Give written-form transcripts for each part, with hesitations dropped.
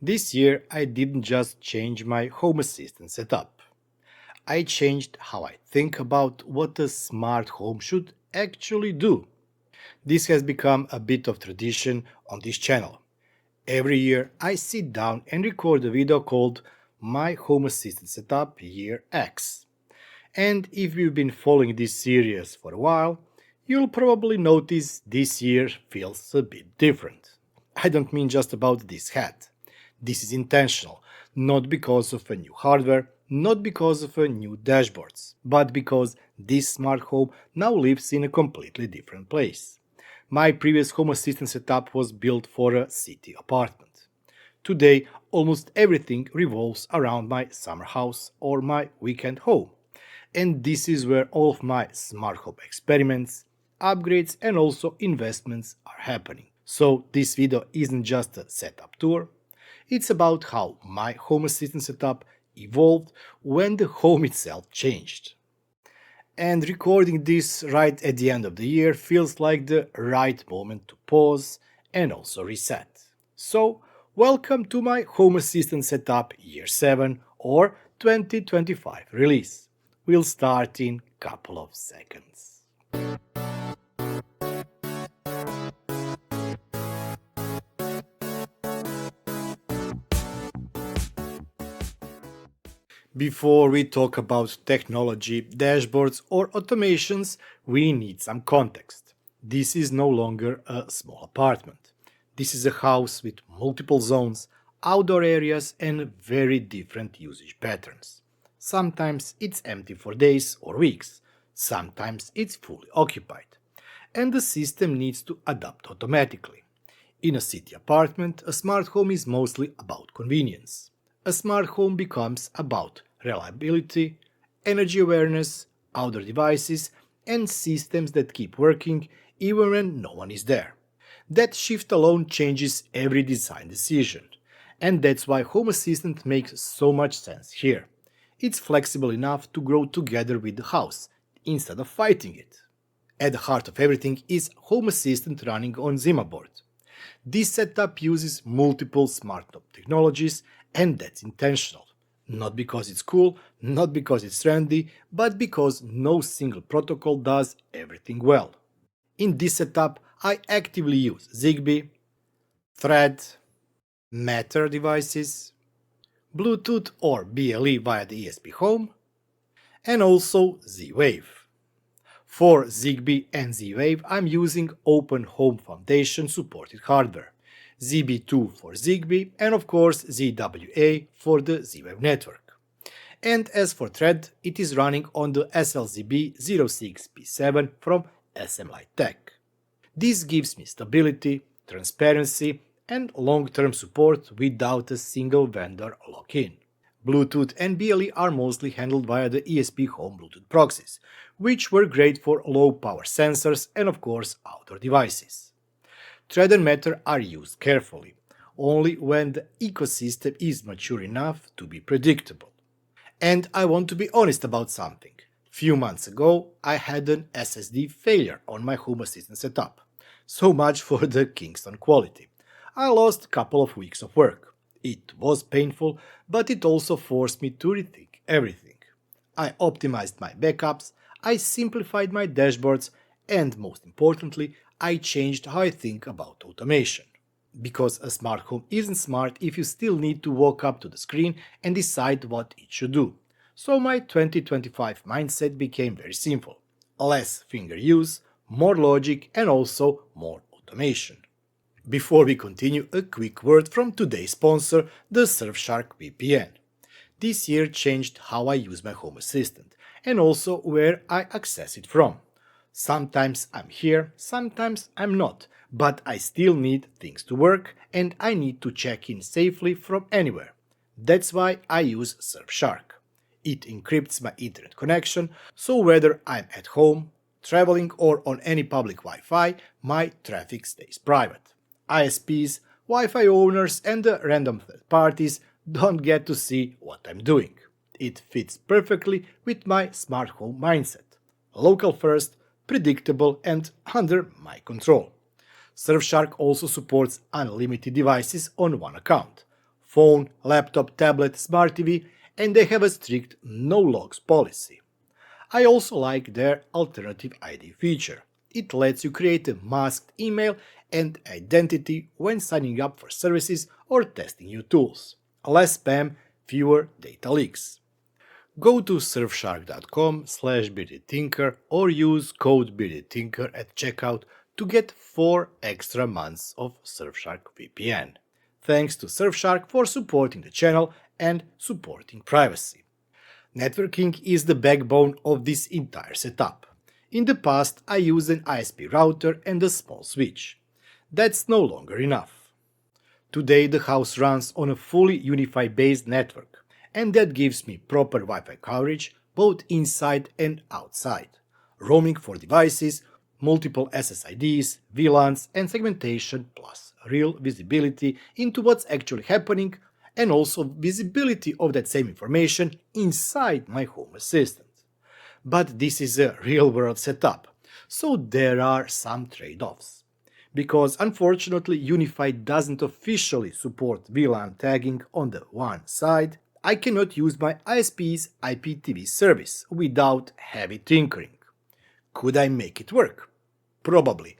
This year, I didn't just change my home assistant setup. I changed how I think about what a smart home should actually do. This has become a bit of tradition on this channel. Every year, I sit down and record a video called My Home Assistant Setup Year X. And if you've been following this series for a while, you'll probably notice this year feels a bit different. I don't mean just about this hat. This is intentional, not because of a new hardware, not because of a new dashboards, but because this smart home now lives in a completely different place. My previous home assistant setup was built for a city apartment. Today, almost everything revolves around my summer house or my weekend home. And this is where all of my smart home experiments, upgrades, and also investments are happening. So, this video isn't just a setup tour, it's about how my home assistant setup evolved when the home itself changed. And recording this right at the end of the year feels like the right moment to pause and also reset. So, welcome to my Home Assistant Setup Year 7 or 2025 release. We'll start in couple of seconds. Before we talk about technology, dashboards, or automations, we need some context. This is no longer a small apartment. This is a house with multiple zones, outdoor areas, and very different usage patterns. Sometimes it's empty for days or weeks, sometimes it's fully occupied. And the system needs to adapt automatically. In a city apartment, a smart home is mostly about convenience. A smart home becomes about reliability, energy awareness, outdoor devices, and systems that keep working even when no one is there. That shift alone changes every design decision, and that's why Home Assistant makes so much sense here. It's flexible enough to grow together with the house, instead of fighting it. At the heart of everything is Home Assistant running on Zima board. This setup uses multiple smart home technologies, and that's intentional. Not because it's cool, not because it's trendy, but because no single protocol does everything well. In this setup, I actively use Zigbee, Thread, Matter devices, Bluetooth or BLE via the ESP Home, and also Z-Wave. For Zigbee and Z-Wave, I'm using Open Home Foundation supported hardware, ZB2 for Zigbee, and of course ZWA for the Z-Wave network. And as for Thread, it is running on the SLZB06P7 from SMLite Tech. This gives me stability, transparency, and long-term support without a single vendor lock-in. Bluetooth and BLE are mostly handled via the ESP Home Bluetooth proxies, which were great for low-power sensors and of course outdoor devices. Thread and Matter are used carefully, only when the ecosystem is mature enough to be predictable. And I want to be honest about something. Few months ago, I had an SSD failure on my Home Assistant setup. So much for the Kingston quality. I lost a couple of weeks of work. It was painful, but it also forced me to rethink everything. I optimized my backups, I simplified my dashboards, and most importantly, I changed how I think about automation. Because a smart home isn't smart if you still need to walk up to the screen and decide what it should do. So my 2025 mindset became very simple. Less finger use, more logic, and also more automation. Before we continue, a quick word from today's sponsor, the Surfshark VPN. This year changed how I use my Home Assistant, and also where I access it from. Sometimes I'm here, sometimes I'm not, but I still need things to work and I need to check in safely from anywhere. That's why I use Surfshark. It encrypts my internet connection, so whether I'm at home, traveling, or on any public Wi-Fi, my traffic stays private. ISPs, Wi-Fi owners, and the random third parties don't get to see what I'm doing. It fits perfectly with my smart home mindset. Local first, predictable, and under my control. Surfshark also supports unlimited devices on one account. phone, laptop, tablet, smart TV, and they have a strict no logs policy. I also like their alternative ID feature. It lets you create a masked email and identity when signing up for services or testing new tools. Less spam, fewer data leaks. Go to surfshark.com/beardedthinker or use code beardedthinker at checkout to get 4 extra months of Surfshark VPN. Thanks to Surfshark for supporting the channel and supporting privacy. Networking is the backbone of this entire setup. In the past, I used an ISP router and a small switch. That's no longer enough. Today, the house runs on a fully UniFi based network, and that gives me proper Wi-Fi coverage both inside and outside, roaming for devices, multiple SSIDs, VLANs, and segmentation, plus real visibility into what's actually happening, and also visibility of that same information inside my home assistant. But this is a real-world setup, so there are some trade-offs. Because unfortunately UniFi doesn't officially support VLAN tagging on the one side, I cannot use my ISP's IPTV service without heavy tinkering. Could I make it work? Probably.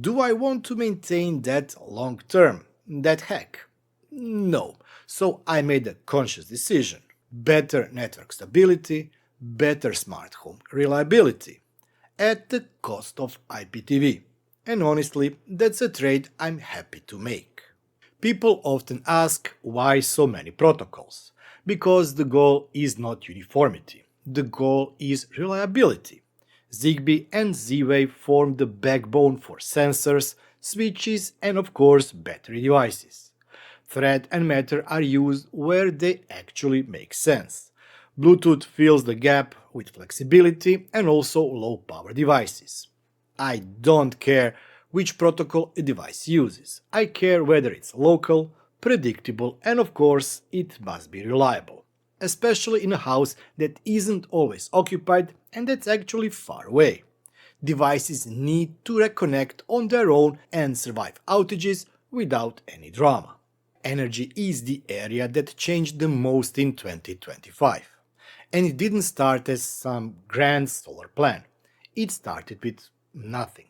Do I want to maintain that long term, that hack? No. So I made a conscious decision. Better network stability, better smart home reliability, at the cost of IPTV. And honestly, that's a trade I'm happy to make. People often ask why so many protocols. Because the goal is not uniformity. The goal is reliability. Zigbee and Z-Wave form the backbone for sensors, switches, and of course battery devices. Thread and Matter are used where they actually make sense. Bluetooth fills the gap with flexibility and also low-power devices. I don't care which protocol a device uses. I care whether it's local, predictable, and of course, it must be reliable. Especially in a house that isn't always occupied and that's actually far away. Devices need to reconnect on their own and survive outages without any drama. Energy is the area that changed the most in 2025. And it didn't start as some grand solar plan. It started with nothing.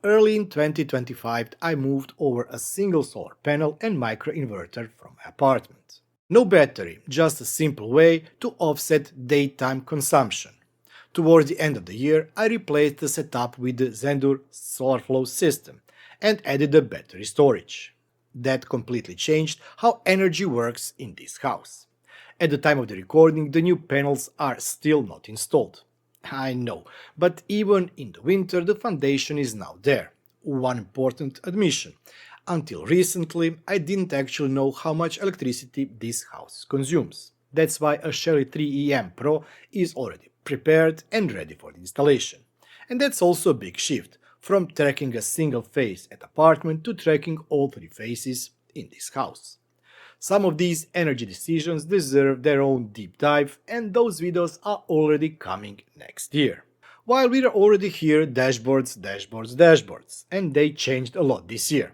Early in 2025, I moved over a single solar panel and microinverter from my apartment. No battery, just a simple way to offset daytime consumption. Towards the end of the year, I replaced the setup with the Zendur SolarFlow system and added a battery storage. That completely changed how energy works in this house. At the time of the recording, the new panels are still not installed. I know, but even in the winter the foundation is now there. One important admission. Until recently, I didn't actually know how much electricity this house consumes. That's why a Shelly 3EM Pro is already prepared and ready for the installation. And that's also a big shift, from tracking a single phase at apartment to tracking all 3 phases in this house. Some of these energy decisions deserve their own deep dive, and those videos are already coming next year. While we are already here, dashboards, and they changed a lot this year.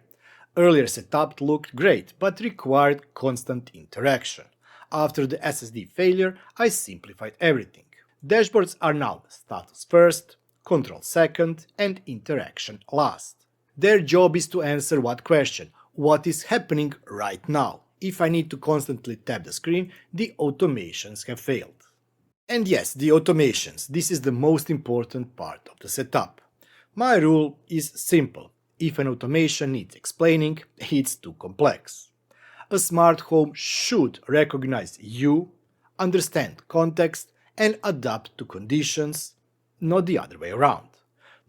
Earlier setup looked great, but required constant interaction. After the SSD failure, I simplified everything. Dashboards are now status first, control second, and interaction last. Their job is to answer what question, what is happening right now. If I need to constantly tap the screen, the automations have failed. And yes, the automations, this is the most important part of the setup. My rule is simple. If an automation needs explaining, it's too complex. A smart home should recognize you, understand context, and adapt to conditions, not the other way around.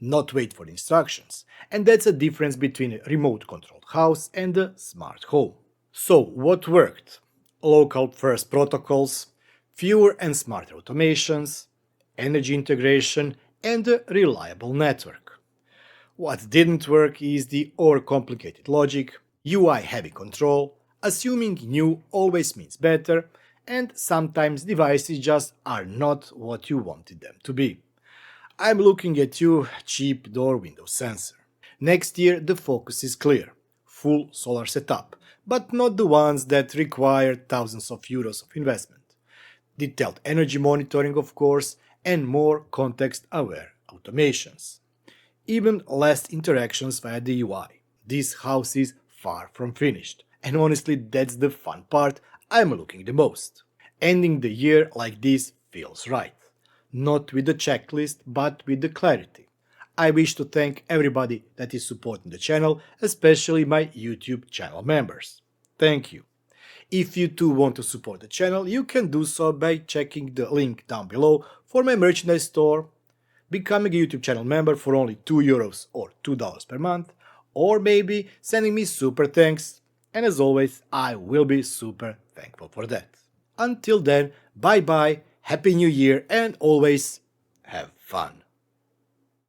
Not wait for instructions, and that's a difference between a remote-controlled house and a smart home. So, what worked? Local first protocols, fewer and smarter automations, energy integration, and a reliable network. What didn't work is the overcomplicated logic, UI-heavy control, assuming new always means better, and sometimes devices just are not what you wanted them to be. I'm looking at you, cheap door window sensor. Next year the focus is clear. Full solar setup, but not the ones that require thousands of euros of investment. Detailed energy monitoring, of course, and more context aware automations. Even less interactions via the UI. This house is far from finished, and honestly, that's the fun part I'm looking the most. Ending the year like this feels right. Not with the checklist, but with the clarity. I wish to thank everybody that is supporting the channel, especially my YouTube channel members. Thank you. If you too want to support the channel, you can do so by checking the link down below for my merchandise store, becoming a YouTube channel member for only €2 or $2 per month, or maybe sending me super thanks. And as always, I will be super thankful for that. Until then, bye bye, happy new year, and always have fun.